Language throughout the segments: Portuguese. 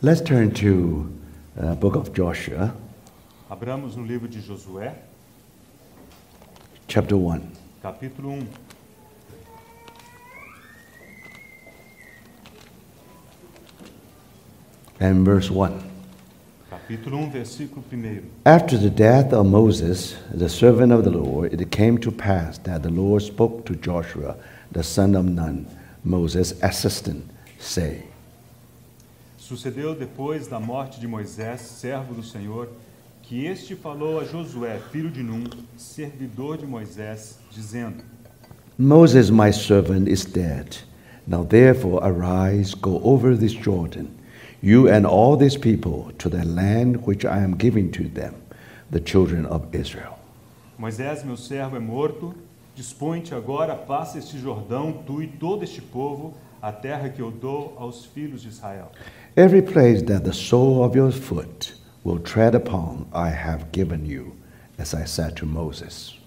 Let's turn to book of Joshua, Abramos no livro de Josué, chapter 1. capítulo 1. And verse 1. Capítulo 1, versículo 1. After the death of Moses, the servant of the Lord, it came to pass that the Lord spoke to Joshua, the son of Nun, Moses' assistant, saying, Sucedeu depois da morte de Moisés, servo do Senhor, que este falou a Josué, filho de Num, servidor de Moisés, dizendo: Moses, my servant, is dead. Now therefore arise, go over this Jordan, you and all these people, to the land which I am giving to them, the children of Israel. Moisés, meu servo, é morto. Dispõe-te agora, passa este Jordão, tu e todo este povo, a terra que eu dou aos filhos de Israel. Every place that the sole of your foot will tread upon, I have given you, as I said to Moses.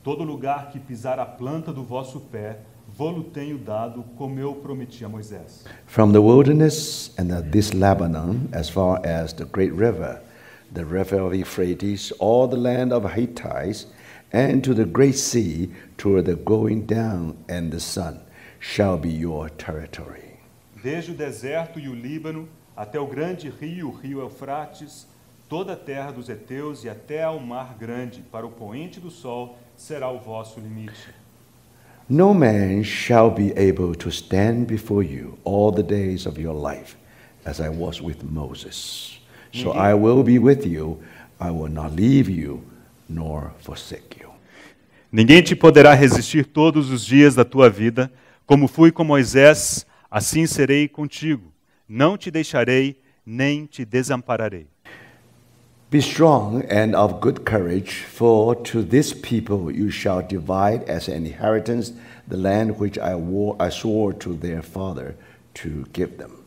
Todo lugar que pisar a planta do vosso pé, vô-lo tenho dado, como eu prometi a Moisés. From the wilderness and this Lebanon, as far as the great river, the river of Euphrates, all the land of Hittites, and to the great sea, toward the going down and the sun, shall be your territory. Desde o deserto e o Líbano, até o grande rio, o rio Eufrates, toda a terra dos heteus e até ao mar grande, para o poente do sol, será o vosso limite. No man shall be able to stand before you all the days of your life, as I was with Moses. So I will be with you, I will not leave you, nor forsake you. Ninguém te poderá resistir todos os dias da tua vida, como fui com Moisés, assim serei contigo. Não te deixarei, nem te desampararei. Be strong and of good courage, for to this people you shall divide as an inheritance the land which I swore to their father to give them.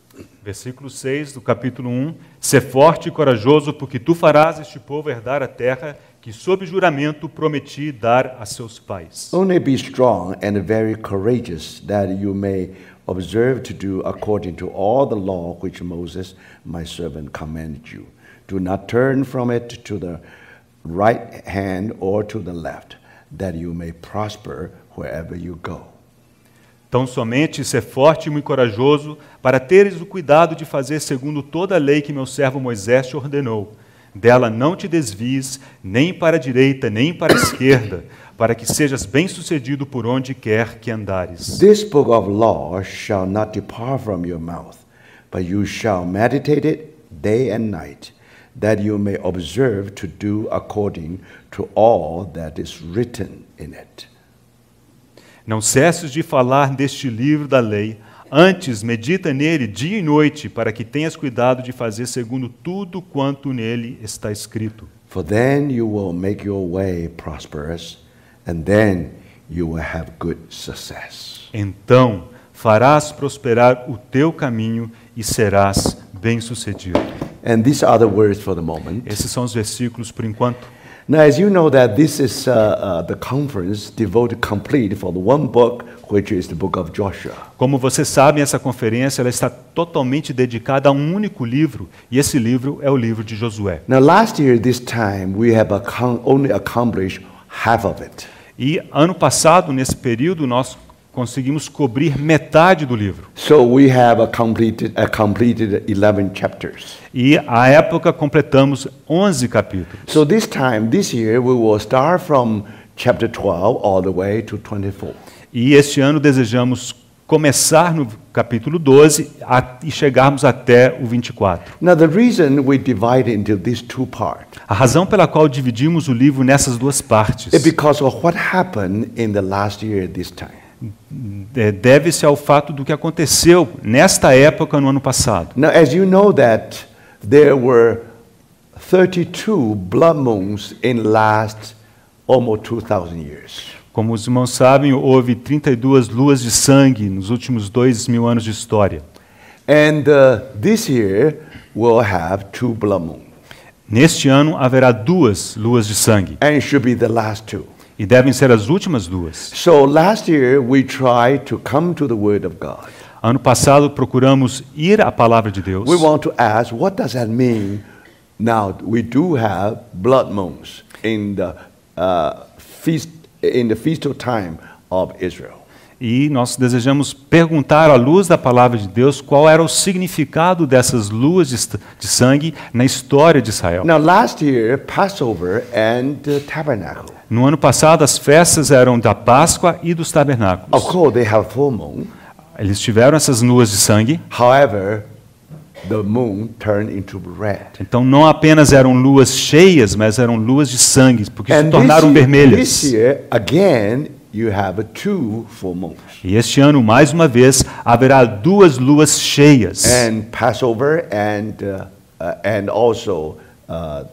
Versículo 6 do capítulo 1. Sê forte e corajoso, porque tu farás este povo herdar a terra que sob juramento prometi dar a seus pais. Only be strong and very courageous, that you may observe to do according to all the law which Moses my servant commanded you. Do not turn from it to the right hand or to the left, that you may prosper wherever you go. Tão somente ser forte e muito corajoso, para teres o cuidado de fazer segundo toda a lei que meu servo Moisés te ordenou. Dela não te desvies, nem para a direita, nem para a esquerda, para que sejas bem-sucedido por onde quer que andares. This book of law shall not depart from your mouth, but you shall meditate it day and night, that you may observe to do according to all that is written in it. Não cesses de falar deste livro da lei, antes medita nele dia e noite, para que tenhas cuidado de fazer segundo tudo quanto nele está escrito. For then you will make your way prosperous, and then you will have good success. Então farás prosperar o teu caminho e serás bem-sucedido. And these are the words for the moment. Esses são os versículos por enquanto. Now, as you know that this is the conference devoted complete for the one book, which is the book of Joshua. Como vocês sabem, essa conferência ela está totalmente dedicada a um único livro, e esse livro é o livro de Josué. Now, last year, this time, we have only accomplished half of it. E ano passado, nesse período, nós conseguimos cobrir metade do livro. So we have completed 11 chapters. E à época completamos 11 capítulos. So this year, we will start from chapter 12 all the way to 24. E este ano desejamos começar no capítulo 12 e chegarmos até o 24. Now the reason we divide into these two parts A razão pela qual dividimos o livro nessas duas partes is because of what happened in the last year this time. Deve-se ao fato do que aconteceu nesta época no ano passado. Now, as you know that there were 32 blood moons in last almost 2,000 years. Como os irmãos sabem, houve 32 luas de sangue nos últimos 2.000 anos de história. And this year we'll have 2 blood moons. Neste ano haverá 2 luas de sangue. And it should be the last 2. E devem ser as últimas 2. So last year we tried to come to the Word of God. Ano passado procuramos ir à palavra de Deus. We want to ask, what does that mean? Now we do have blood moons in the feastal time of Israel. E nós desejamos perguntar à luz da palavra de Deus qual era o significado dessas luas de sangue na história de Israel. Now last year, Passover and the tabernacle. No ano passado, as festas eram da Páscoa e dos tabernáculos. Of course, they have full moon. Eles tiveram essas luas de sangue. However, the moon turned into red. Então não apenas eram luas cheias, mas eram luas de sangue, porque se tornaram this vermelhas. year, again, you have 2 full moons. E este ano, mais uma vez, haverá 2 luas cheias. And Passover and also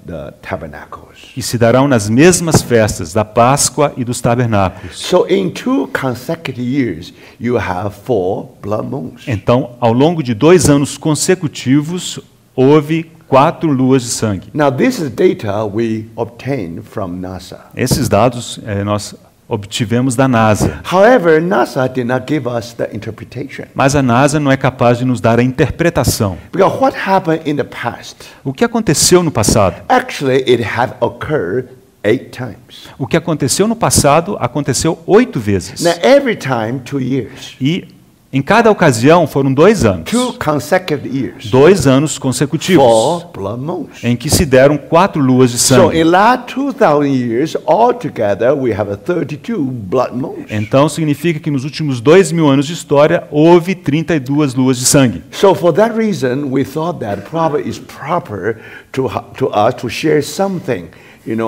the tabernacles. E se darão nas mesmas festas da Páscoa e dos tabernáculos. So in 2 consecutive years, you have 4 blood moons. Então, ao longo de 2 anos consecutivos, houve 4 luas de sangue. Now this is data we obtained from NASA. Esses dados nós obtivemos da NASA. However, NASA did not give us the interpretation. Mas a NASA não é capaz de nos dar a interpretação. Because what happened in the past? O que aconteceu no passado? Actually, it had occurred 8 times. O que aconteceu no passado aconteceu 8 vezes. Now every time 2 years. E em cada ocasião foram 2 anos. 2 consecutive years. 2 anos consecutivos. 4 blood moons. Em que se deram 4 luas de So sangue. in last 2,000 years, altogether we have 32 blood moons. Então significa que nos últimos 2.000 anos de história houve 32 luas de sangue. So for that reason, we thought that probably it's proper to us to share something,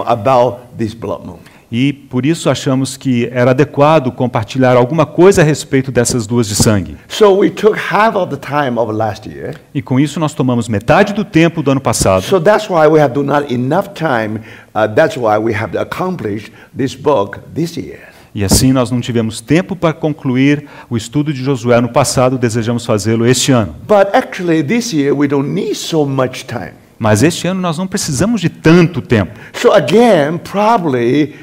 about this blood moon. E por isso achamos que era adequado compartilhar alguma coisa a respeito dessas luas de sangue. So we took half of the time of last year. E com isso nós tomamos metade do tempo do ano passado. So that's why we have not enough time. That's why we have to accomplish this book this year. E assim nós não tivemos tempo para concluir o estudo de Josué no passado, desejamos fazê-lo este ano. But actually this year we don't need so much time. Mas este ano nós não precisamos de tanto tempo. So again, probably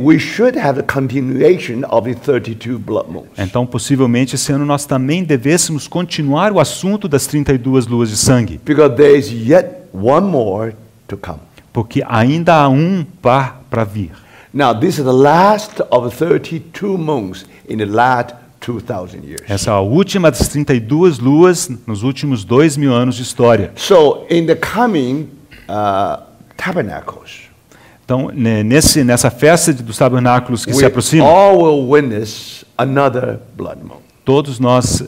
we should have a continuation of the 32 blood moons. Então, possivelmente, esse ano nós também devêssemos continuar o assunto das 32 luas de sangue. Because there is yet one more to come. Porque ainda há um par para vir. Now, this is the last of 32 moons in the last 2,000 years. Essa é a última das 32 luas nos últimos 2.000 anos de história. So, in the coming tabernacles, então, nessa festa dos tabernáculos que se we aproxima, all will witness another blood moon. todos nós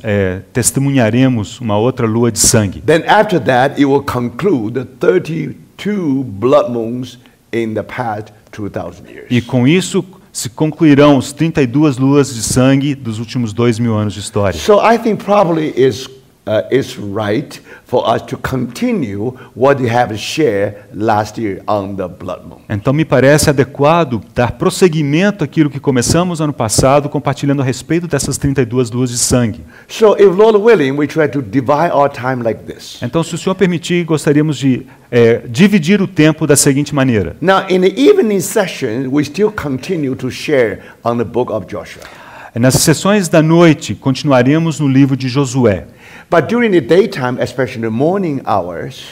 testemunharemos uma outra lua de sangue. Then after that, it will conclude the 32 blood moons in the past 2,000 years. E com isso se concluirão os 32 luas de sangue dos últimos 2.000 anos de história. So I think probably it's right for us to continue what we have shared last year on the blood moon. Então me parece adequado dar prosseguimento àquilo que começamos ano passado, compartilhando a respeito dessas 32 luas de sangue. So if Lord willing, we try to divide our time like this. Então, se o Senhor permitir, gostaríamos de dividir o tempo da seguinte maneira. Now in the evening session, we still continue to share on the book of Joshua. Nas sessões da noite, continuaremos no livro de Josué. But during the daytime, especially the morning hours,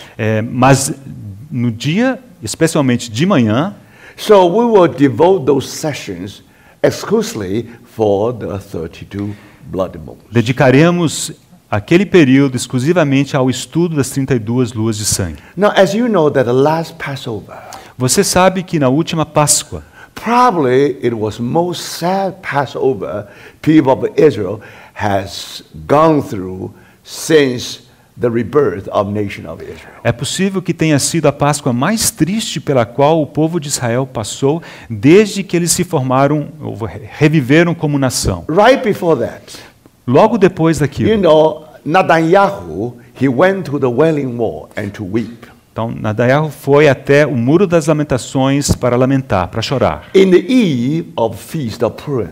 Mas no dia, especialmente de manhã, so we will devote those sessions exclusively for the 32 blood moons. dedicaremos aquele período exclusivamente ao estudo das 32 luas de sangue. Now, as you know, that the last Passover, Você sabe que na última Páscoa, probably it was most sad Passover people of Israel has gone through since the rebirth of nation of Israel. é possível que tenha sido a Páscoa mais triste pela qual o povo de Israel passou desde que eles se formaram, ou reviveram como nação. Right before that, Logo depois daquilo, Netanyahu, he went to the Wailing Wall and to weep. então Netanyahu foi até o Muro das Lamentações para lamentar, para chorar. In the eve of Feast of Purim.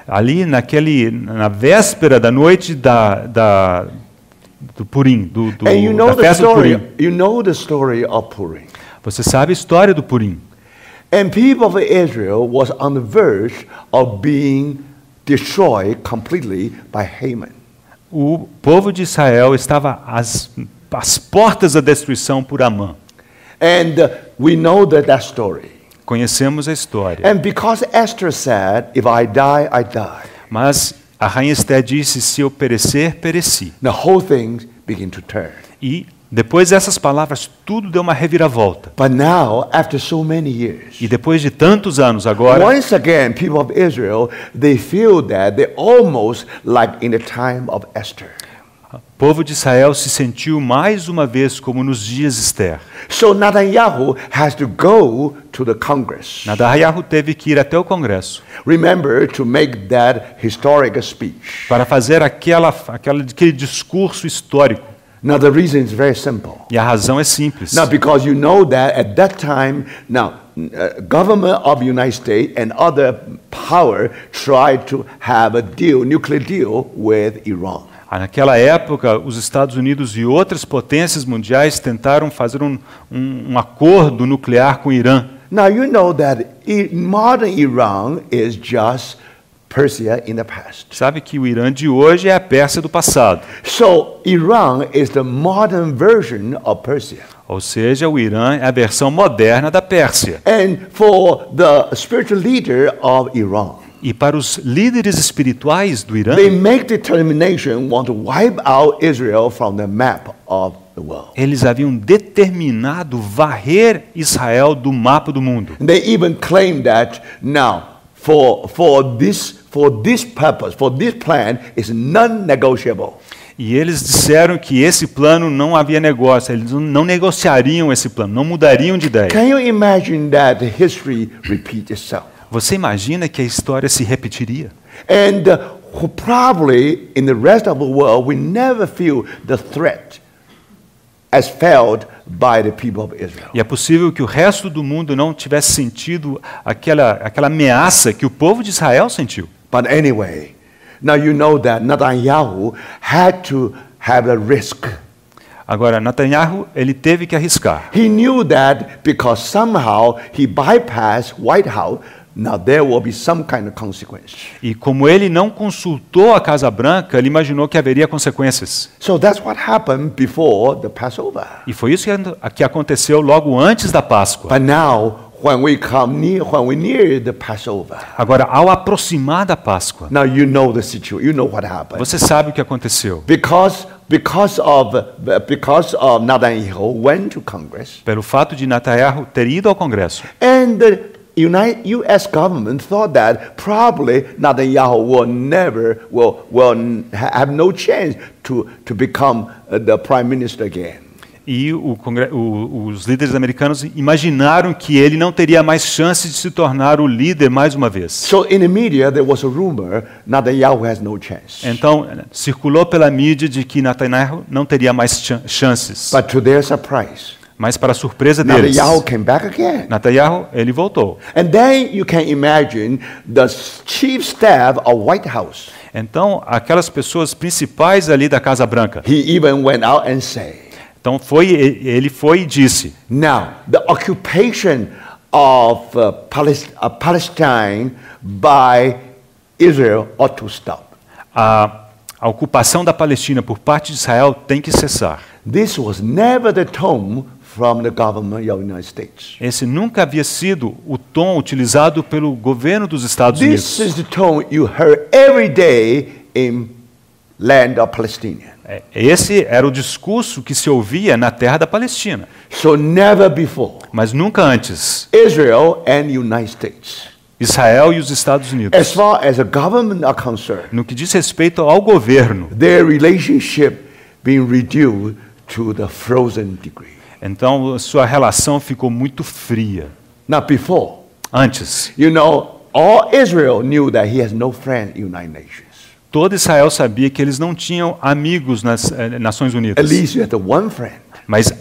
Ali na véspera da noite do Purim, And you know da the festa do story. Purim. You know the story of Purim. Você sabe a história do Purim. And people of Israel was on the verge of being destroyed completely by Haman. O povo de Israel estava às portas da destruição por Amã. And we know that story. Conhecemos a história. And because Esther said, if I die, I die. Mas a rainha Esté disse, se eu perecer, pereci. The whole thing began to turn. E depois dessas palavras, tudo deu uma reviravolta. But now, after so many years, E depois de tantos anos agora, once again, people of Israel, they feel that they're almost like in the time of Esther. o povo de Israel se sentiu mais uma vez como nos dias de Esther. So Netanyahu has to go to the Congress. Netanyahu teve que ir até o Congresso Remember to make that historic speech. para fazer aquele discurso histórico. Now the reason is very simple. E a razão é simples. Now because you know that at that time, government of the United States and other power tried to have a deal, nuclear deal with Iran. Naquela época, os Estados Unidos e outras potências mundiais tentaram fazer um acordo nuclear com o Irã. Now you know that modern Iran is just Persia in the past. Sabe que o Irã de hoje é a Pérsia do passado. So Iran is the modern version of Persia. Ou seja, o Irã é a versão moderna da Pérsia. And for the spiritual leader of Iran, E para os líderes espirituais do Irã, they make determination want to wipe out Israel from the map of the world. eles haviam determinado varrer Israel do mapa do mundo. And they even claim that now for this purpose, for this plan is non-negotiable. E eles disseram que esse plano não havia negócio, eles não negociariam esse plano, não mudariam de ideia. Can you imagine that history repeats itself? Você imagina que a história se repetiria? And probably in the rest of the world, we never feel the threat as felt by the people of Israel. E é possível que o resto do mundo não tivesse sentido aquela ameaça que o povo de Israel sentiu. But anyway, now you know that Netanyahu had to have a risk. Agora, Netanyahu, ele teve que arriscar. He knew that because somehow he bypassed White House, now there will be some kind of consequence. E como ele não consultou a Casa Branca, ele imaginou que haveria consequências. So that's what happened before the Passover. E foi isso que aconteceu logo antes da Páscoa. But now, when we near the Passover, Agora, ao aproximar da Páscoa, now you know the situation. You know what happened. você sabe o que aconteceu. Because of Netanyahu went to Congress, Pelo fato de Netanyahu ter ido ao Congresso. and the U.S. government thought that probably Netanyahu will have no chance to become the prime minister again. E os líderes americanos imaginaram que ele não teria mais chance de se tornar o líder mais uma vez. So in the media there was a rumor Netanyahu has no chance. Então, circulou pela mídia de que Netanyahu não teria mais chances. But to their surprise, Mas para a surpresa deles, Netanyahu came back again. Netanyahu, ele voltou. And then you can imagine the chief staff of White House. Então, aquelas pessoas principais ali da Casa Branca. He even went out and said, Então, ele foi e disse: now, the occupation of Palestine by Israel ought to stop. a ocupação da Palestina por parte de Israel tem que cessar. This was never the tone from the government of the United States. Esse nunca havia sido o tom utilizado pelo governo dos Estados This Unidos. is the tone you heard every day in land of Palestine. Esse era o discurso que se ouvia na terra da Palestina, So never before, mas nunca antes. Israel and the United States, Israel e os Estados Unidos, as far as the government are concerned, no que diz respeito ao governo, their relationship being reduced to the frozen degree. então sua relação ficou muito fria. Now before, Antes, you know, all Israel knew that he has no friend in the United Nations. todo Israel sabia que eles não tinham amigos nas Nações At Unidas, least you had the one friend. mas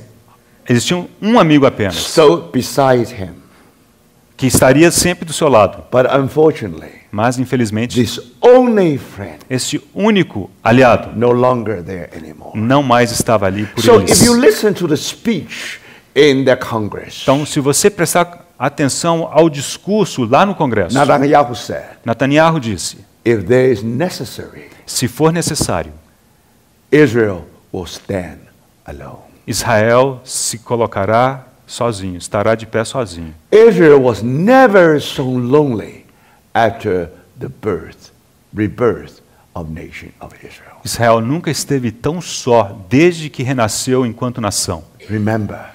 eles tinham um amigo apenas, So besides him. que estaria sempre do seu lado. But unfortunately, Mas, infelizmente, this only friend este único aliado no longer there anymore. não mais estava ali por So eles. if you listen to the speech in the Congress, Então, se você prestar atenção ao discurso lá no Congresso, Netanyahu said, Netanyahu disse: if there is necessary, se for necessário, Israel will stand alone. Israel se colocará sozinho, estará de pé sozinho. Israel was never so lonely after the rebirth of nation of Israel. Israel nunca esteve tão só desde que renasceu enquanto nação. Remember,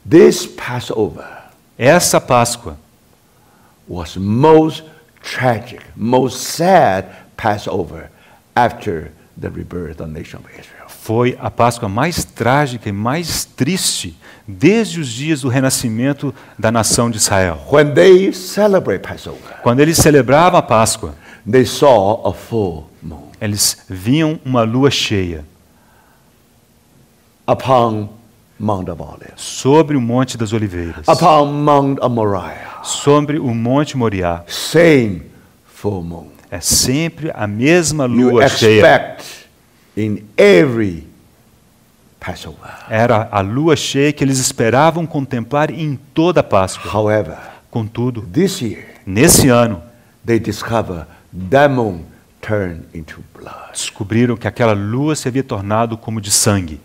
this Passover Essa Páscoa was most tragic, most sad Passover after the rebirth of the nation of Israel. foi a Páscoa mais trágica e mais triste desde os dias do renascimento da nação de Israel. When they celebrate Passover, Quando eles celebravam a Páscoa, they saw a full moon eles viam uma lua cheia upon Mount of Olives, sobre o Monte das Oliveiras, upon Mount of Moriah, sobre o Monte Moriá. same full moon. É sempre a mesma You lua cheia. expect in every Passover. Era a lua cheia que eles esperavam contemplar em toda a Páscoa. However, Contudo, this year nesse ano, they discover that moon turned into blood. descobriram que aquela lua se havia tornado como de sangue.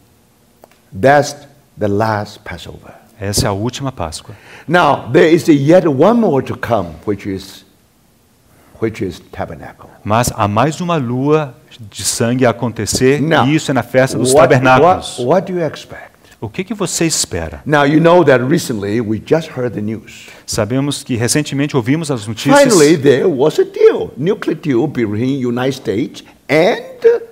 That's the last Passover. Essa é a última Páscoa. Now there is yet one more to come, which is tabernacle. Mas há mais uma lua de sangue a acontecer, Now, e isso é na festa dos tabernáculos. what do you expect? O que você espera? Now you know that recently we just heard the news. Sabemos que recentemente ouvimos as notícias. Finally, there was a deal, nuclear deal between United States and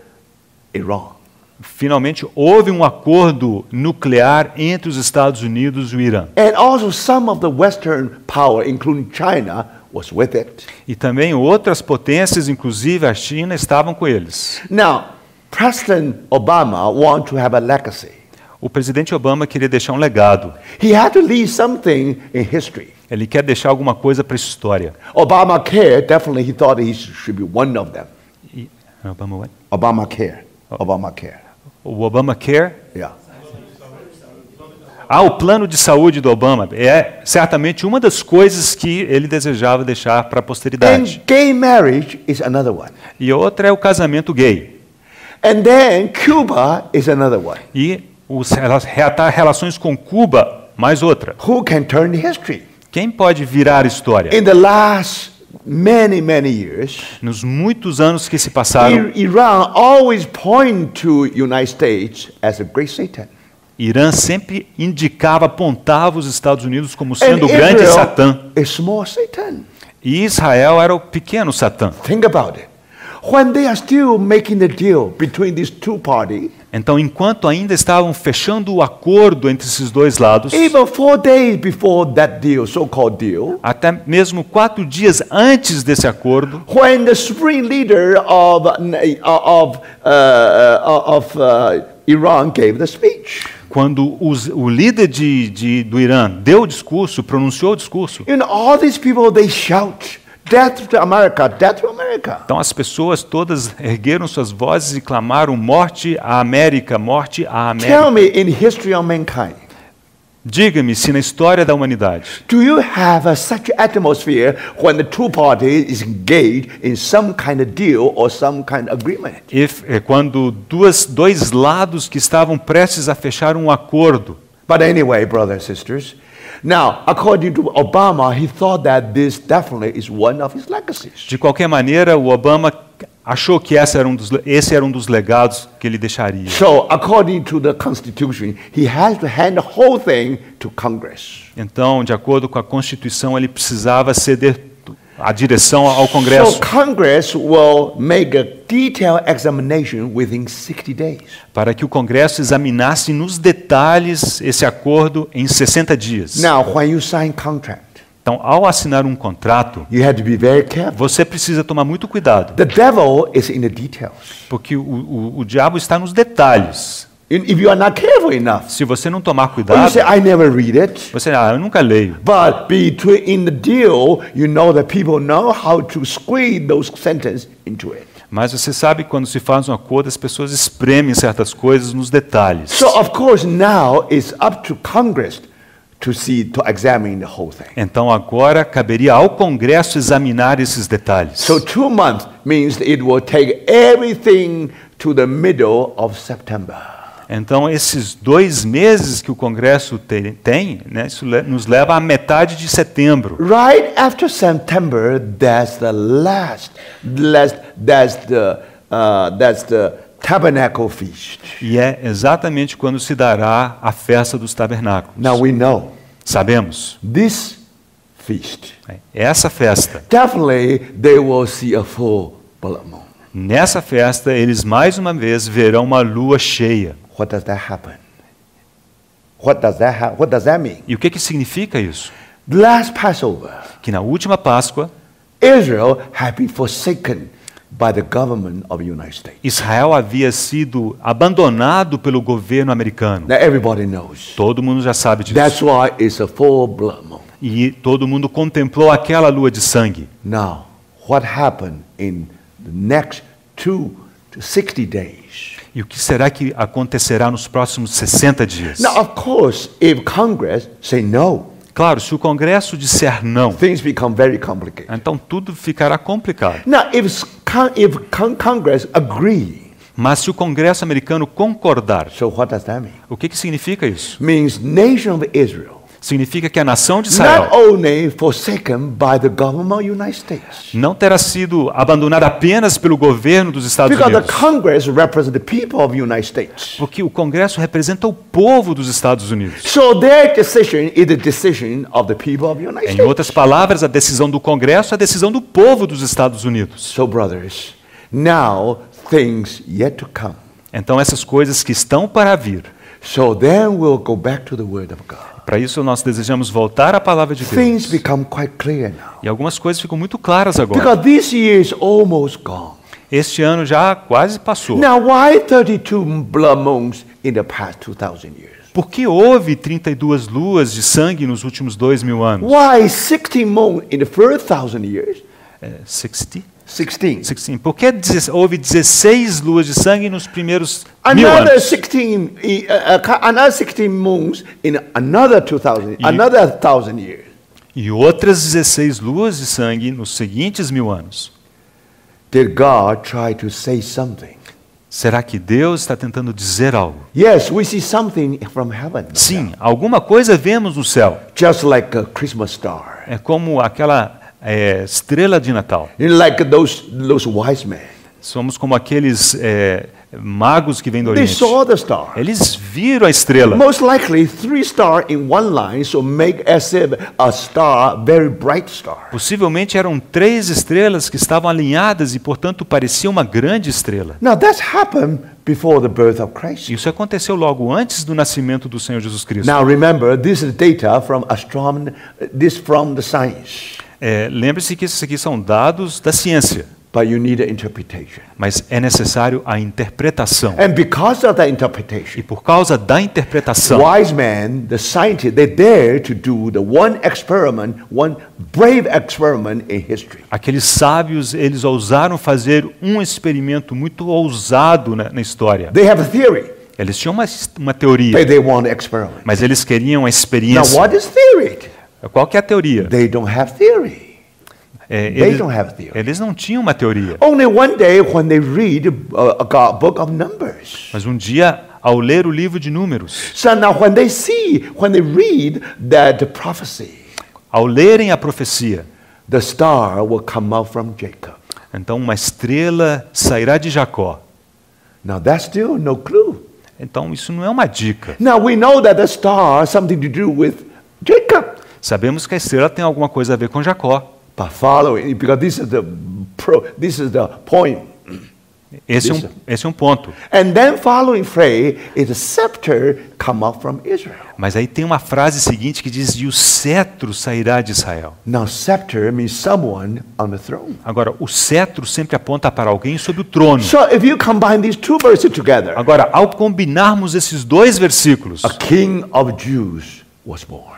Iran. Finalmente houve um acordo nuclear entre os Estados Unidos e o Irã. And also some of the Western power, including China, was with it. E também outras potências, inclusive a China, estavam com eles. Now, President Obama wants to have a legacy. O presidente Obama queria deixar um legado. He had to leave something in history. Ele quer deixar alguma coisa para a história. Obamacare, definitely he thought he should be one of them. E, Obama, what? Obamacare. Obamacare. O Obamacare. Yeah. O plano de saúde do Obama é certamente uma das coisas que ele desejava deixar para a posteridade. And gay marriage is another one. E outra é o casamento gay. And then Cuba is another one. E reatar relações com Cuba, mais outra. Who can turn history? Quem pode virar a história? In the last many years, Nos muitos anos que se passaram, Iran always point to United States as a great Satan. Irã sempre indicava, apontava os Estados Unidos como sendo o grande Satã. Is small Satan. E Israel era o pequeno Satã. Think about it. When they are still making the deal between these two parties, Então, enquanto ainda estavam fechando o acordo entre esses dois lados, even 4 days before that deal, so-called deal, até mesmo 4 dias antes desse acordo, when the supreme leader of Iran gave the speech, quando o líder do Irã deu o discurso, pronunciou o discurso, you know, all these people, they shout, "Death to America, death to America." então as pessoas todas ergueram suas vozes e clamaram: morte à América, morte à América. Tell me, in history of mankind, Diga-me se na história da humanidade, do you have such atmosphere when the two parties is engaged in some kind of deal or some kind of agreement? quando dois lados que estavam prestes a fechar um acordo. But anyway, brothers and sisters, now, according to Obama, he thought that this definitely is one of his legacies. De qualquer maneira, o Obama achou que esse era um dos legados que ele deixaria. So, according to the Constitution, he has to hand the whole thing to Congress. Então, de acordo com a Constituição, ele precisava ceder a direção ao Congresso. So, Congress will make a detailed examination within 60 days. Para que o Congresso examinasse nos detalhes esse acordo em 60 dias. Now, when you sign contract, Então, ao assinar um contrato, you have to be very careful. você precisa tomar muito cuidado, The devil is in the details. porque o diabo está nos detalhes. If you are not careful enough, Se você não tomar or you cuidado, say, "I never read it." você, eu nunca leio. But in the deal, you know that people know how to squeeze those sentences into it. Mas você sabe que quando se faz um acordo, as pessoas espremem certas coisas nos detalhes. So of course now it's up to Congress to examine the whole thing. Então agora caberia ao Congresso examinar esses detalhes. So 2 months means it will take everything to the middle of September. Então, esses 2 meses que o Congresso tem, né, isso nos leva à metade de setembro. Right after September, that's the Tabernacle Feast. E é exatamente quando se dará a festa dos tabernáculos. Now we know Sabemos, this feast, essa festa, definitely they will see a full blood moon. nessa festa, eles mais uma vez verão uma lua cheia. What does that happen? What does that mean? E o que significa isso? Last Passover, Que na última Páscoa, Israel had been forsaken by the government of the United States. Israel havia sido abandonado pelo governo americano. Now everybody knows. Todo mundo já sabe disso. That's why it's a full blood moon. E todo mundo contemplou aquela lua de sangue. Now, what happened in the next 2 to 60 days? E o que será que acontecerá nos próximos 60 dias? Now, of course, if Congress say no, Claro, se o Congresso disser não, things become very complicated. então tudo ficará complicado. Now, if Congress agree, Mas se o Congresso americano concordar, so what does that mean? o que significa isso? Means nation of Israel Significa que a nação de not Israel only forsaken by the government of the United States, não terá sido abandonada apenas pelo governo dos Estados because the Unidos, Congress represents the people of the United States. porque o Congresso representa o povo dos Estados Unidos. So their decision is the decision of the people of the United Em States. outras palavras, a decisão do Congresso é a decisão do povo dos Estados Unidos. So, brothers, now things yet to come. Então, essas coisas que estão para vir. So then we'll go back to the Word of God. Para isso, nós desejamos voltar à palavra de Things Deus. become quite clear now. E algumas coisas ficam muito claras agora. Because this year is almost gone. Este ano já quase passou. Now, why 32 blood moons in the past 2,000 years? Por que houve 32 luas de sangue nos últimos 2.000 anos? Why 16 moons in the first 1,000 years? 60? 16. 16. Por que houve 16 luas de sangue nos primeiros 1.000 Another anos? 16 moons in another 2,000, another 1,000 years. E outras 16 luas de sangue nos seguintes 1.000 anos. Did God try to say something? Será que Deus está tentando dizer algo? Yes, we see something from heaven. Sim, alguma coisa vemos no céu. Just like a Christmas star. É como aquela estrela de Natal. Like those wise men. Somos como aqueles magos que vêm do They Oriente. saw the star. Eles viram a estrela. Most likely 3 stars in one line, so make as if a star, very bright star. Possivelmente eram 3 estrelas que estavam alinhadas e, portanto, parecia uma grande estrela. Now that's happened before the birth of Christ. Isso aconteceu logo antes do nascimento do Senhor Jesus Cristo. Now remember, this is data from astronomy, this from the science. Lembre-se que esses aqui são dados da ciência, But you need an interpretation. mas é necessário a interpretação. And because of that E interpretation, por causa da interpretação, wise men, the scientists, they dare to do the one brave experiment in history. aqueles sábios, eles ousaram fazer um experimento muito ousado na história. They have a theory, Eles tinham uma teoria, but they want an experiment. mas eles queriam a Now experiência. what is theory? Qual que é a teoria? They don't have theory. They don't have theory. Eles não tinham uma teoria. Only one day when they read a book of Numbers. Mas um dia, ao ler o livro de Números, So now when they read that prophecy, ao lerem a profecia, the star will come out from Jacob. então uma estrela sairá de Jacó. Now that's still no clue. Então isso não é uma dica. Now we know that the star has something to do with Jacob. Sabemos que a estrela tem alguma coisa a ver com Jacó. But following, because this is the point. Esse é um ponto. And then following phrase is the scepter come out from Israel. Mas aí tem uma frase seguinte que diz: e o cetro sairá de Israel. Now scepter means someone on the throne. Agora, o cetro sempre aponta para alguém sobre o trono. So if you combine these two verses together, Agora, ao combinarmos esses dois versículos, a king of Jews was born.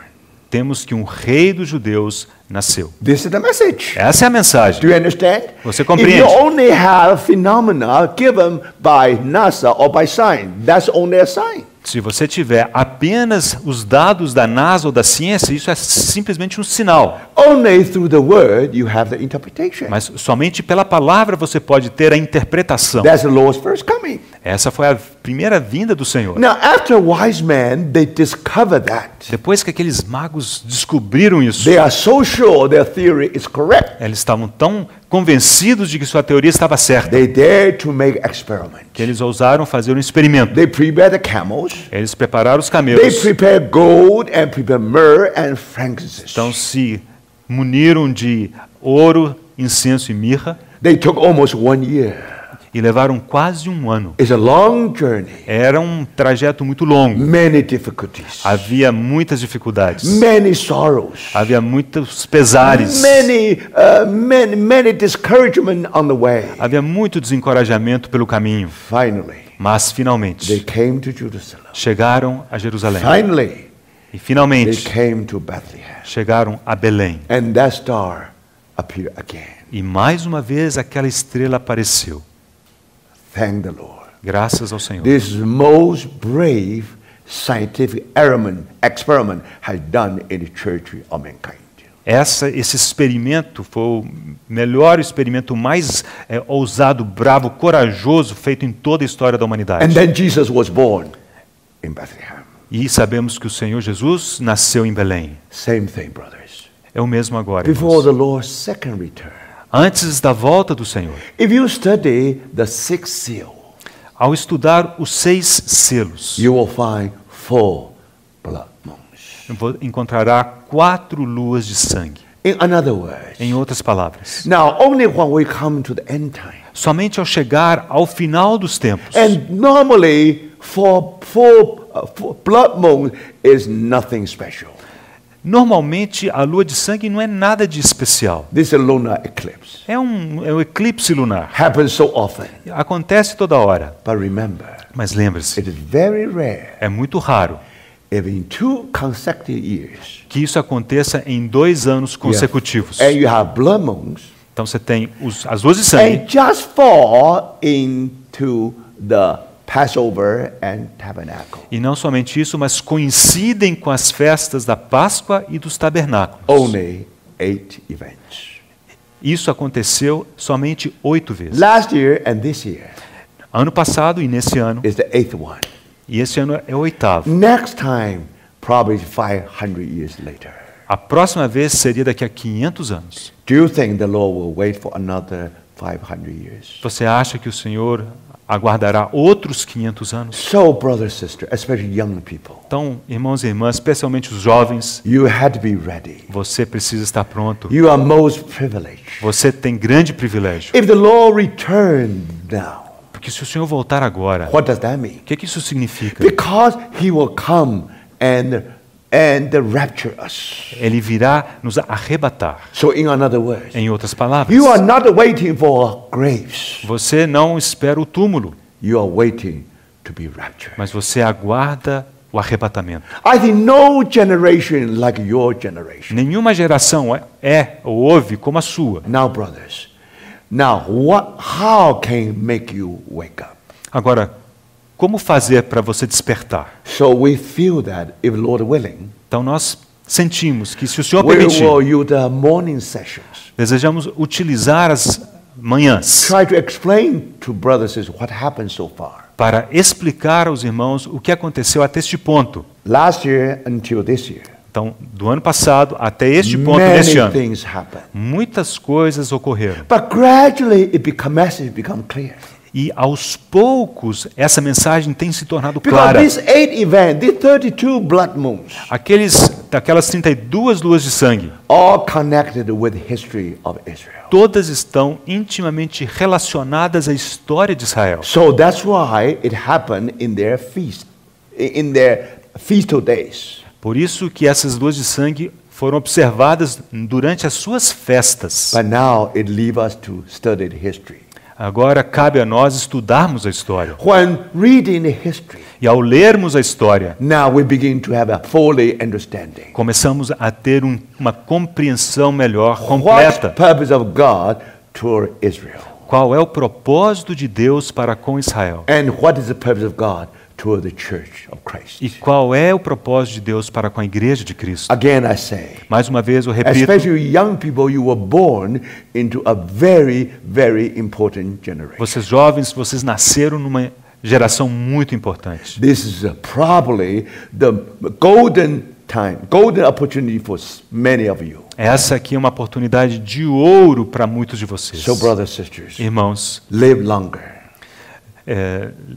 temos que um rei dos judeus nasceu. This is the message. Essa é a mensagem. Do you understand? Você If compreende? you only have phenomena given by NASA or by sign, that's only a sign. Se você tiver apenas os dados da NASA ou da ciência, isso é simplesmente um sinal. Only through the word you have the interpretation. Mas somente pela palavra você pode ter a interpretação. That's the Lord's first coming. Essa foi a primeira vinda do Senhor. Now, after wise men, they discover that. Depois que aqueles magos descobriram isso, They are so sure their theory is correct. eles estavam tão convencidos de que sua teoria estava certa, They dare to make experiments. que eles ousaram fazer um experimento. They prepare the camels. Eles prepararam os They camelos, prepare gold and prepare myrrh and frankincense. então se muniram de ouro, incenso e mirra They took almost 1 year. e levaram quase um ano. It's a long journey. Era um trajeto muito longo. Many difficulties. Havia muitas dificuldades. Many sorrows. Havia muitos pesares. Many discouragement on the way. Havia muito desencorajamento pelo caminho. Finally, Mas they finalmente came to Jerusalem. chegaram a Jerusalém. Finally, E they finalmente came to Bethlehem. chegaram a Belém. And that star appeared again. E mais uma vez aquela estrela apareceu. Thank the Lord. Graças ao Senhor. This most brave scientific experiment has done in the church of mankind. Esse experimento foi o melhor experimento, mais ousado, bravo, corajoso feito em toda a história da humanidade. And then Jesus was born in Bethlehem. E sabemos que o Senhor Jesus nasceu em Belém. Same thing, brothers. É o mesmo agora, Before irmãos. the Lord's second return. Antes da volta do Senhor, If you study the sixth seal, ao estudar os 6 selos, you will find 4 blood moons. encontrará 4 luas de sangue. In other words, Em outras palavras, now only when we come to the end time, somente ao chegar ao final dos tempos, and normally four blood moons is nothing special. normalmente a lua de sangue não é nada de especial. This is a lunar eclipse. É um eclipse lunar. Happens so often. Acontece toda hora. But remember, Mas lembre-se, it is very rare é muito raro if in 2 consecutive years que isso aconteça em 2 anos consecutivos. and you have blood moons Então você tem as luas de sangue and just fall into the Passover and Tabernacle. e não somente isso, mas coincidem com as festas da Páscoa e dos tabernáculos. Only 8 events. Isso aconteceu somente 8 vezes. Last year and this year Ano passado e nesse ano. is the 8th one. E esse ano é o 8º. Next time, probably 500 years later. A próxima vez seria daqui a 500 anos. Do you think the Lord will wait for another 500 years? Você acha que o Senhor aguardará outros 500 anos? So, brother, sister, especially young people, Então, irmãos e irmãs, especialmente os jovens, you had to be ready. você precisa estar pronto. You are most privileged. Você tem grande privilégio. If the Lord returned now, Porque se o Senhor voltar agora, what does that mean? o que isso significa? Because He will come and rapture us. Ele virá nos arrebatar. So, in other words, Em outras palavras, you are not waiting for graves. você não espera o túmulo, You are waiting to be raptured. mas você aguarda o arrebatamento. I think no generation like your generation. Nenhuma geração é ou houve como a sua. Now, brothers, how can make you wake up? Agora, como fazer para você despertar? So we feel that if Lord willing, Então nós sentimos que se o Senhor we permitir, will use the morning sessions. desejamos utilizar as manhãs Try to explain to brothers and sisters what happened so far. para explicar aos irmãos o que aconteceu até este ponto. Last year until this year, Então, do ano passado até este ponto deste many ano, things happened. muitas coisas ocorreram. But gradually message become clear. E aos poucos essa mensagem tem se tornado Because clara. these 8 events, these 32 blood moons, Aquelas 32 luas de sangue, all connected with the history of Israel. todas estão intimamente relacionadas à história de Israel. So that's why it happened in their feastal days. Por isso que essas luas de sangue foram observadas durante as suas festas. But now it leaves us to study the history. Agora cabe a nós estudarmos a história. When reading the history, E ao lermos a história, now we begin to have a fully understanding. começamos a ter uma compreensão melhor, What's completa. the purpose of God toward Israel? Qual é o propósito de Deus para com Israel? And what is the purpose of God toward the church of Christ. E qual é o propósito de Deus para com a igreja de Cristo? Again, I say, Mais uma vez eu repito, especially young people, you were born into a very, very important generation. vocês jovens, vocês nasceram numa geração muito importante. This is probably the golden opportunity for many of you. Essa aqui é uma oportunidade de ouro para muitos de vocês. So, brothers and sisters, Irmãos, live longer.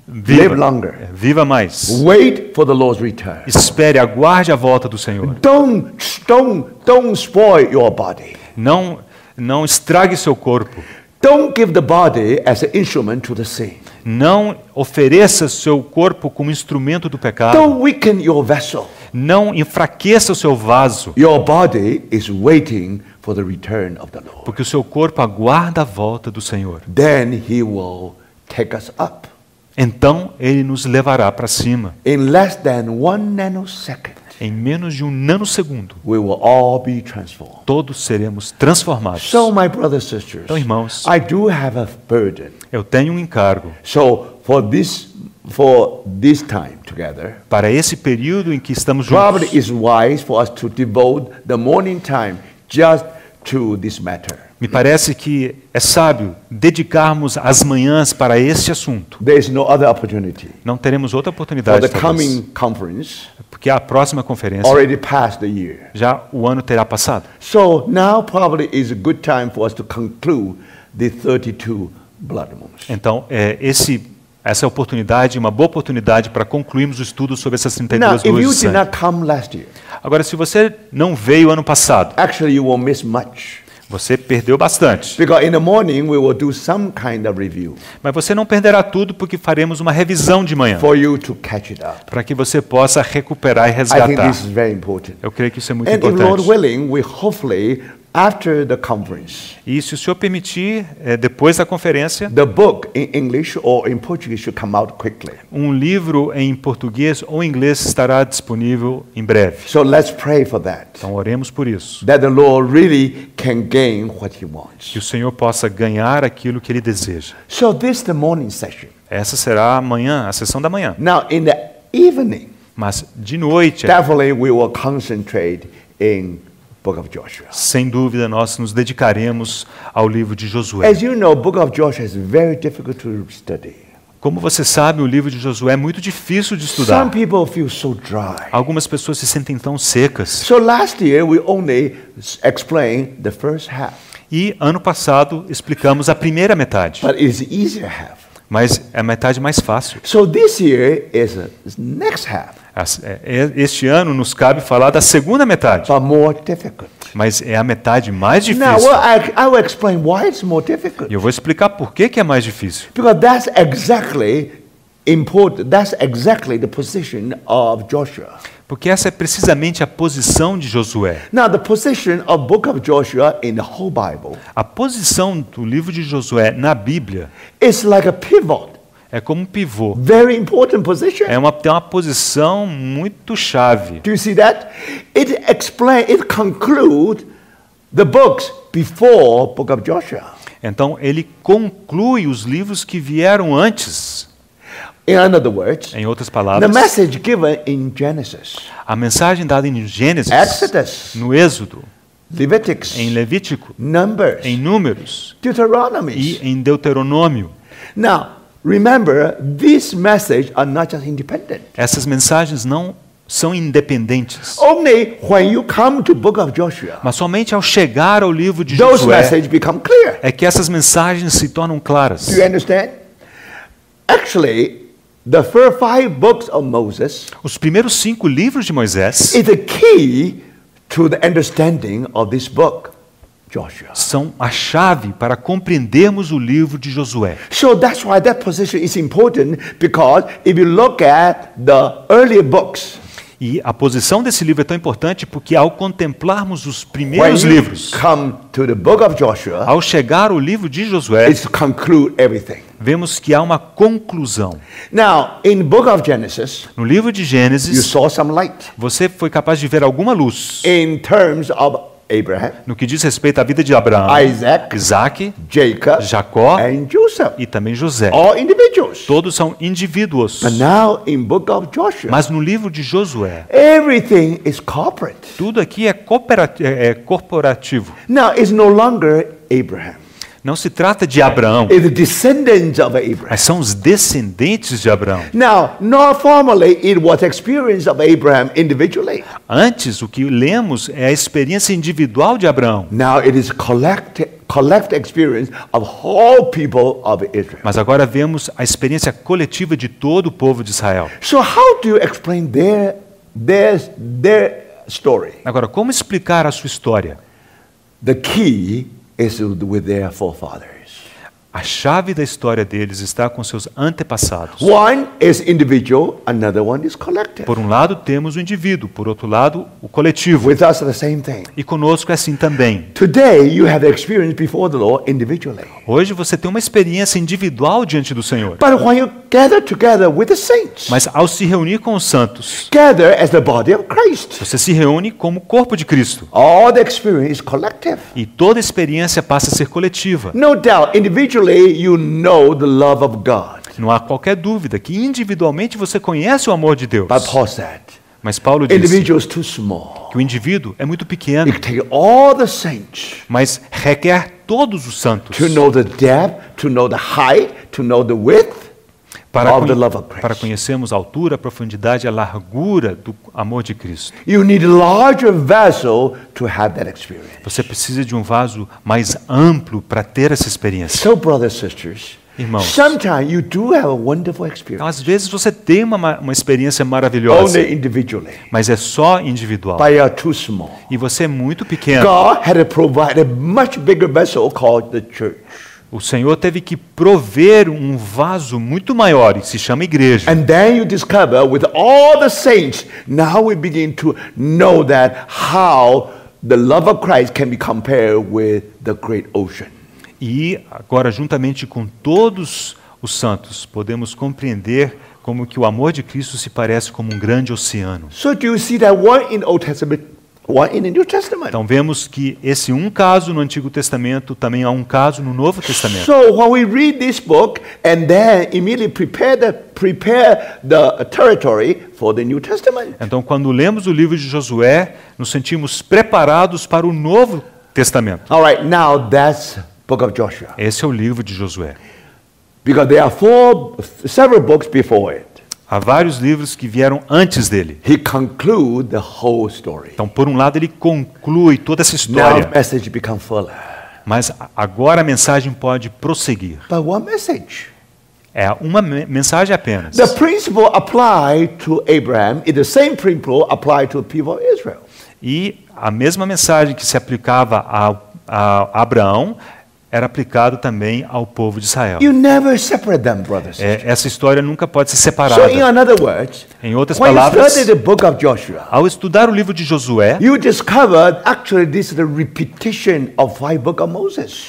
viva, Live longer. Viva mais. Wait for the Lord's return. Espere, aguarde a volta do Senhor. Don't spoil your body. Não estrague seu corpo. Don't give the body as an instrument to the sin. Não ofereça seu corpo como instrumento do pecado. Don't weaken your vessel. Não enfraqueça o seu vaso, Your body is waiting for the return of the Lord. porque o seu corpo aguarda a volta do Senhor. Then He will take us up. Então Ele nos levará para cima. In less than 1 nanosecond, Em menos de um nanosegundo, we will all be transformed. todos seremos transformados. So, my brothers and sisters, Então, irmãos, I do have a burden. eu tenho um encargo. So, for this time together, Para esse período em que estamos probably juntos, it's wise for us to devote the morning time just to this matter. me parece que é sábio dedicarmos as manhãs para este assunto. There is no other opportunity. Não teremos outra For oportunidade, the talvez, coming conference, porque a próxima conferência already passed the year. já o ano terá passado. So now probably is a good time for us to conclude the 32 blood moons. Então, essa é a oportunidade, uma boa oportunidade para concluirmos o estudo sobre essas Now, 32 if you luzes de did sangue. not come last year, Agora, se você não veio ano passado, actually you will miss much. você perdeu bastante. Because in the morning we will do some kind of review Mas você não perderá tudo porque faremos uma revisão de manhã, for you to catch it up. para que você possa recuperar e I think resgatar. this is very important. Eu creio que isso é muito And if Lord importante. willing, we hopefully, after the conference, E se o senhor permitir, depois da conferência, the book in English or in Portuguese should come out quickly. um livro em português ou inglês estará disponível em breve. So let's pray for that. Então oremos por isso, That the Lord really can gain what He wants. que o Senhor possa ganhar aquilo que Ele deseja. So this is the morning session. Essa será amanhã, a sessão da manhã. Now in the evening, Mas de noite, definitely we will concentrate in Book of Joshua. sem dúvida, nós nos dedicaremos ao livro de Josué. As you know, Book of Joshua is very difficult to study. Como você sabe, o livro de Josué é muito difícil de Some estudar. people feel so dry. Algumas pessoas se sentem tão secas. So last year we only explained the first half, E ano passado explicamos a primeira metade, but it's easier half. mas é a metade mais fácil. So this year is the next half, Este ano nos cabe falar da segunda metade, but more difficult. mas é a metade mais Now, difícil. I will explain why it's more difficult. E eu vou explicar por que é mais difícil. Because that's exactly important. That's exactly the position of Joshua. Porque essa é precisamente a posição de Josué. Now, the position of Book of Joshua in the whole Bible A posição do livro de Josué na Bíblia is like a pivot. é como um pivô. Very important position. Tem uma posição muito chave. Do you see that? It concludes the books before Book of Joshua. Então, ele conclui os livros que vieram antes. In other words, Em outras the palavras, message given in Genesis, a mensagem dada em Gênesis, Exodus, no Êxodo, Leviticus, em Levítico, Numbers, em Números Deuteronomy. e em Deuteronômio. Now, remember, these messages are not just independent. Essas mensagens não são independentes. Only when you come to Book of Joshua, Mas somente ao chegar ao livro de those Josué messages become clear. é que essas mensagens se tornam claras. Do you understand? Actually, the first 5 books of Moses Os primeiros 5 livros de Moisés is the key to the understanding of this book, Joshua. são a chave para compreendermos o livro de Josué. So that's why that position is important, because if you look at the earlier books, E a posição desse livro é tão importante porque ao contemplarmos os when primeiros you livros, come to the book of Joshua, ao chegar ao livro de Josué, it's to conclude everything. vemos que há uma conclusão. Now, in book of Genesis, No livro de you Gênesis, saw some light você foi capaz de ver alguma luz in terms of Abraham, no que diz respeito à vida de Abraão, Isaac, Isaac, Jacob, Jacó and Joseph. e também José. All individuals. Todos são indivíduos. But now in book of Joshua, Mas no livro de Josué, everything is corporate. tudo aqui é corporativo. Now it's no longer Abraham. Não se trata de Abraão, It's the descendants of Abraham. mas são os descendentes de Abraão. Now, not formally, it was experience of Abraham individually. Antes, o que lemos é a experiência individual de Abraão. Now it is collect experience of whole people of Israel. Mas agora vemos a experiência coletiva de todo o povo de Israel. So how do you explain their story? Agora, como explicar a sua história? The key is with their forefathers. A chave da história deles está com seus antepassados. One is individual, another one is collective. Por um lado, temos o indivíduo, por outro lado, o coletivo. With us, the same thing. E conosco é assim também. Today, you have the experience before the Lord individually. Hoje você tem uma experiência individual diante do Senhor. But when you gather together with the saints, Mas ao se reunir com os santos, gather as the body of Christ. você se reúne como corpo de Cristo. All the experience is collective. E toda experiência passa a ser coletiva. No doubt, individually, you know the love of God. Não há qualquer dúvida que individualmente você conhece o amor de Deus. But Paul said, Mas Paulo disse individual is too small. que o indivíduo é muito pequeno, It takes all the saints mas requer todos os santos to know the depth, to know the height, to know the width para, of the love of para Christ. conhecermos a altura, a profundidade e a largura do amor de Cristo. You need a larger vessel to have that experience. Você precisa de um vaso mais amplo para ter essa experiência. So, brothers and sisters, Irmãos, sometimes you do have a wonderful então, experience, às vezes você tem uma experiência maravilhosa, only individually, mas é só individual. but you are too small. E você é muito pequeno. God had to provide a much bigger vessel called the church. O Senhor teve que prover um vaso muito maior, e se chama igreja. And then you discover with all the saints, now we begin to know that how the love of Christ can be compared with the great ocean. E agora, juntamente com todos os santos, podemos compreender como que o amor de Cristo se parece como um grande oceano. So do you see that one in the Old Testament, one in the New Testament? Então vemos que esse um caso no Antigo Testamento também há um caso no Novo Testamento. So when we read this book and then immediately prepare the territory for the New Testament. Então, quando lemos o livro de Josué, nos sentimos preparados para o Novo Testamento. All right, now that's book of Joshua. Esse é o livro de Josué. Because there are several books before it. Há vários livros que vieram antes dele. He concludes the whole story. Então, por um lado, ele conclui toda essa Now história, the message becomes fuller. mas agora a mensagem pode prosseguir. But one message. É uma mensagem apenas. The principle applied to Abraham is the same principle applied to the people of Israel. E a mesma mensagem que se aplicava a Abraão era aplicado também ao povo de Israel. You never separate them, brothers. Essa história nunca pode ser separada. So in other words, Em outras when you palavras, study the book of Joshua, ao estudar o livro de Josué, you discover actually this is the repetition of 5 books of Moses,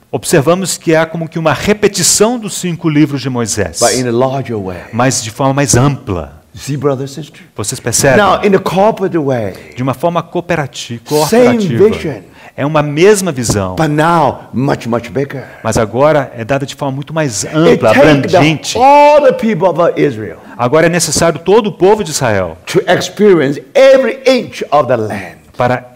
observamos que há como que uma repetição dos 5 livros de Moisés, but in a larger way. mas de forma mais ampla. See, brother, sister? Vocês percebem? Now, in a corporate way, De uma forma corporativa. Same vision. É uma mesma visão, but now much, much bigger. mas agora é dada de forma muito mais It ampla, takes abrangente. all the people of Israel Agora é necessário todo o povo de Israel to experience every inch of the land. para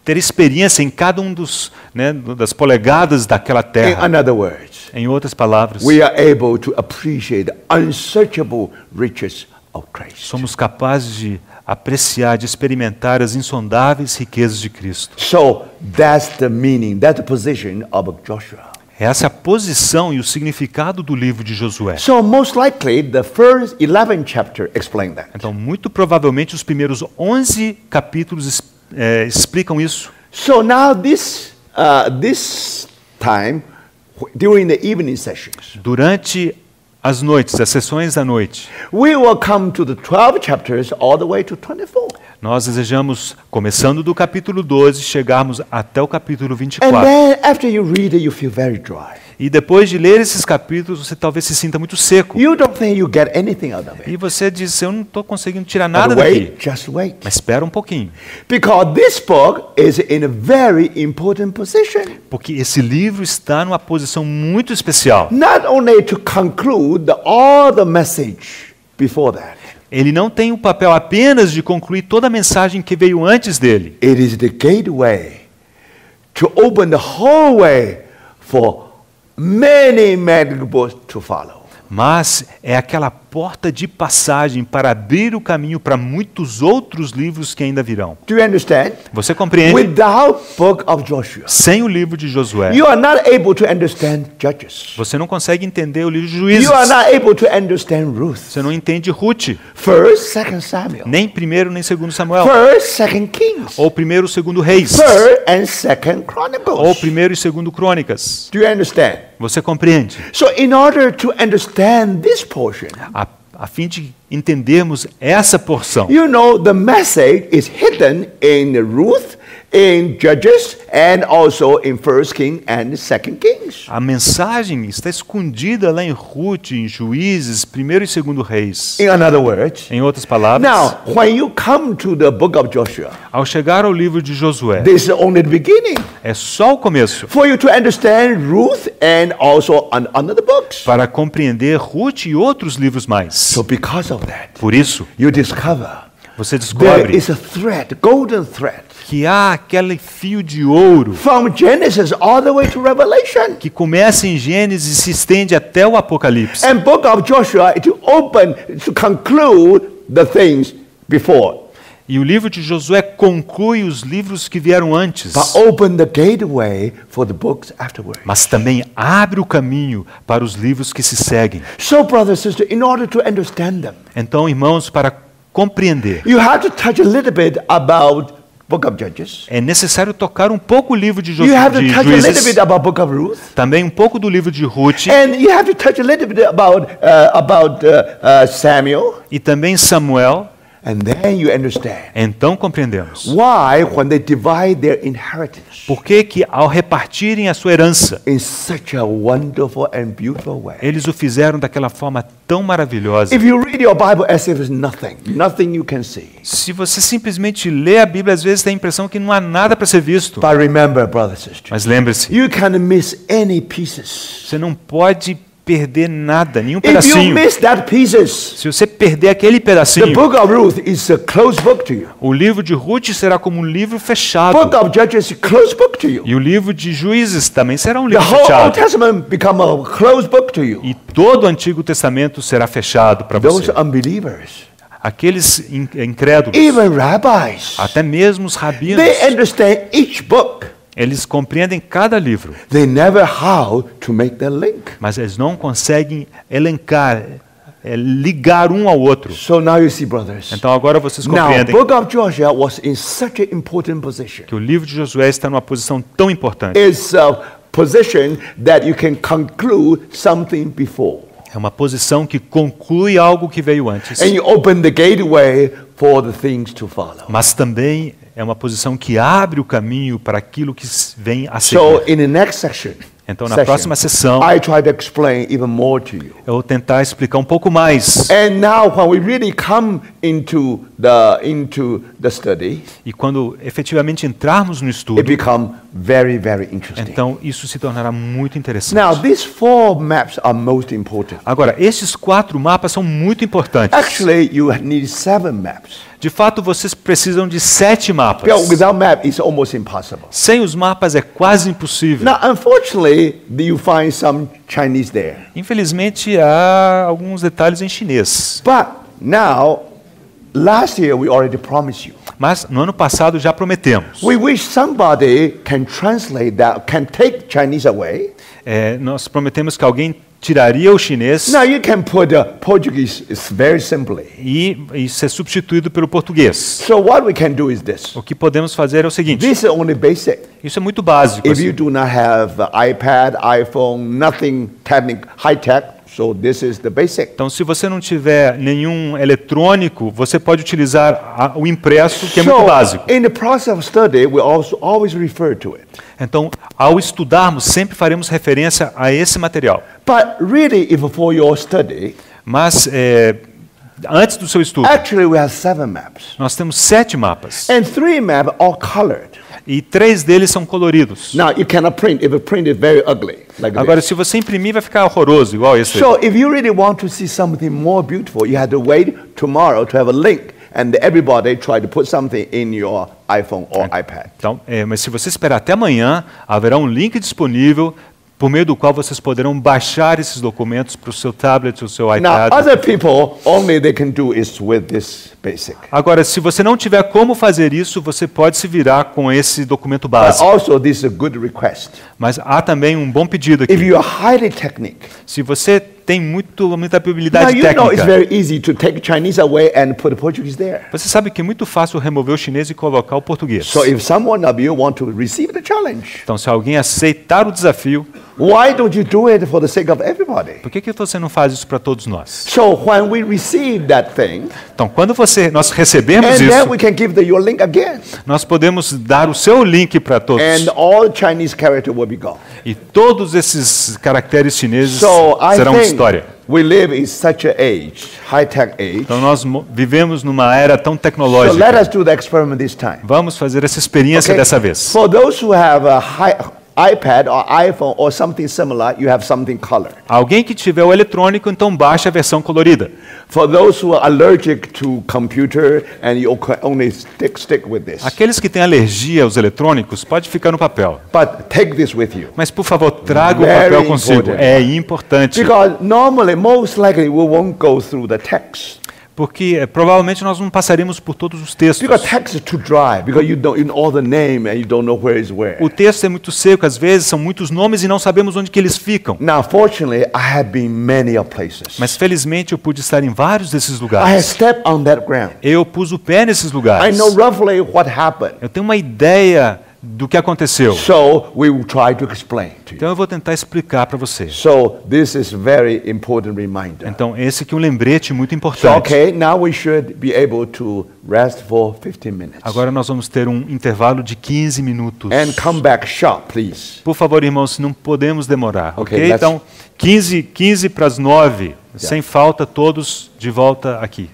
ter experiência em cada um das polegadas daquela terra. In other words, Em outras palavras, we are able to appreciate the unsearchable riches of Christ. somos capazes de apreciar, de experimentar as insondáveis riquezas de Cristo. So that's the meaning, that's the position of Joshua. Essa é a posição e o significado do livro de Josué. So most likely the first 11 chapter explain that. Então, muito provavelmente, os primeiros 11 capítulos explicam isso. So now this time during the evening sessions, Durante as noites, as sessões da noite, we will come to the 12 chapters all the way to 24. nós desejamos, começando do capítulo 12, chegarmos até o capítulo And 24. then after you read it, you feel very dry. E depois de ler esses capítulos, você talvez se sinta muito seco. You don't think you get anything out of E it. você diz, eu não estou conseguindo tirar nada But daqui. wait, just wait. Mas espera um pouquinho. Because this book is in a very important position. Porque esse livro está numa posição muito especial. Not only to conclude all the message before that. Ele não tem o papel apenas de concluir toda a mensagem que veio antes dele. It is the gateway to open the whole way for many books to follow. Mas é aquela porta de passagem para abrir o caminho para muitos outros livros que ainda virão. Do you understand? Você compreende? Without book of Joshua, Sem o livro de Josué, you are not able to understand Judges. você não consegue entender o livro de Juízes. You are not able to understand Ruth. Você não entende Ruth, First, Second Samuel. nem primeiro nem segundo Samuel, First, Second Kings. ou primeiro e segundo Reis, Third and Second ou Chronicles. primeiro e segundo Crônicas. Do you understand? Você compreende? So in order to understand this portion, A fim de entendermos essa porção, you know the message is hidden in Ruth, in Judges, and also in First King and Second Kings. a mensagem está escondida lá em Ruth, em Juízes, primeiro e segundo Reis. In other words, Em outras palavras, now when you come to the book of Joshua, ao chegar ao livro de Josué, this is only the beginning. é só o começo For you to understand Ruth and also other books. para compreender Ruth e outros livros mais. So because of that, Por isso, you discover você there descobre is a thread, golden thread, que há aquele fio de ouro from Genesis all the way to Revelation. que começa em Gênesis e se estende até o Apocalipse. And book of Joshua to open, to conclude the things before. E o livro de Josué conclui os livros que vieram antes, But open the gateway for the books afterward. mas também abre o caminho para os livros que se seguem. So, brother, sister, in order to understand them, Então, irmãos, para compreender, you have to touch a little bit about book of Judges. é necessário tocar um pouco o livro de, You have to touch a little Juízes, bit about book of Ruth. também um pouco do livro de Ruth, And you have to touch a little bit about Samuel. e também Samuel. And then you understand Então compreendemos why, when they divide their inheritance por que ao repartirem a sua herança, in such a wonderful and beautiful way. eles o fizeram daquela forma tão maravilhosa. If you read your Bible as if it's nothing you can see. Se você simplesmente lê a Bíblia, às vezes tem a impressão que não há nada para ser visto. But remember, brother, sister, Mas lembre-se, you can't miss any pieces. você não pode perder nada, nenhum If you pedacinho. miss that pieces, Se você perder aquele the pedacinho, book of Ruth is a closed book to you. o livro de Ruth será como um livro fechado. Book of Judges is a closed book to you. E o livro de Juízes também será um The livro whole Old fechado. Testament become a closed book to you. E todo o Antigo Testamento será fechado para Those você. unbelievers, Aqueles incrédulos, even rabbis, até mesmo os rabinos, they understand each book. eles compreendem cada livro, They never how to make the link. mas eles não conseguem elencar, ligar um ao outro. So now you see, brothers. Então agora vocês Now, compreendem book of Joshua was in such an important position. que o livro de Josué está numa posição tão importante. It's a position that you can conclude something before. É uma posição que conclui algo que veio antes, And you open the gateway for the things to follow. mas também é uma posição que abre o caminho para aquilo que vem a So seguir. in the next section, Então, na próxima sessão, I try to explain even more to you. eu vou tentar explicar um pouco mais. And now when we really come into the study, E quando efetivamente entrarmos no it estudo, becomes very, very interesting. então isso se tornará muito interessante. Now, these 4 maps are most important. Agora, esses 4 mapas são muito importantes. Actually, you need 7 maps. De fato, vocês precisam de 7 mapas. Because without map, it's almost impossible. Sem os mapas é quase impossível. Now, unfortunately, you find some Chinese there. Infelizmente, há alguns detalhes em chinês. But now, last year we already promised you. Mas no ano passado já prometemos. We wish somebody can translate that, can take Chinese away. Nós prometemos que alguém tiraria o chinês Now you can put Portuguese very simply. e ser substituído pelo português. So what we can do is this. O que podemos fazer é o seguinte. This is only basic. Isso é muito básico. If Assim. you do not have iPad, iPhone, nothing high tech, So this is the basic. Então, se você não tiver nenhum eletrônico, você pode utilizar o impresso, que é muito básico. In the process of study, we also always refer to it. Então, ao estudarmos, sempre faremos referência a esse material. But really, if for your study, Mas, antes do seu estudo, actually we have 7 maps. nós temos 7 mapas. And 3 maps are colored. E 3 deles são coloridos. Now, you cannot print if you print it very ugly, like Agora, this. se você imprimir, vai ficar horroroso, igual esse. So if you really want to see something more beautiful, you have to wait tomorrow to have a link, and everybody try to put something in your iPhone or iPad. Então, mas se você esperar até amanhã, haverá um link disponível por meio do qual vocês poderão baixar esses documentos para o seu tablet, o seu Now, iPad. other people, only they can do is with this basic. Agora, se você não tiver como fazer isso, você pode se virar com esse documento But básico. also, this is a good request. Mas há também um bom pedido If aqui. you are highly technical, Se você tem muita now habilidade you know it's técnica, very easy to take Chinese away and put Portuguese there. você sabe que é muito fácil remover o chinês e colocar o português. So if someone of you want to receive the challenge, Então, se alguém aceitar o desafio, why don't you do it for the sake of everybody? por que você não faz isso para todos nós? So when we receive that thing, Então, quando nós recebemos and then isso, we can give your link again, nós podemos dar o seu link para todos. and all Chinese character will be gone. E todos esses caracteres chineses So I serão think história. we live in such an age, high-tech age. Então, nós vivemos numa era tão So let tecnológica. us do the experiment this time. Vamos fazer essa experiência Okay? dessa vez. For those who have a iPad or iPhone or something similar, you have something colored. Alguém que tiver o eletrônico, então baixe a versão colorida. For those who are allergic to computer and you can only stick with this. Aqueles que têm alergia aos eletrônicos, pode ficar no papel. But take this with you. Mas, por favor, traga o Very papel consigo. important. É importante. Because normally, most likely, we won't go through the text. Porque provavelmente nós não passaremos por todos os textos. Because text is too dry. Because you know all the name and you don't know where is where. O texto é muito seco, às vezes são muitos nomes e não sabemos onde que eles ficam. Now, fortunately, I have been many of places. Mas felizmente eu pude estar em vários desses I have lugares. stepped on that ground. Eu pus o pé nesses I lugares. know roughly what happened. Eu tenho uma ideia do que aconteceu. So we will try to explain to you. Então eu vou tentar explicar para você. So this is very important reminder. Então esse aqui é um lembrete muito So importante. okay, now we should be able to rest for 15 minutes. Agora nós vamos ter um intervalo de 15 minutos. And come back sharp, please. Por favor, irmãos, não podemos demorar, Ok, ok? let's- Então, 15 para as 9, sem falta, todos de volta aqui.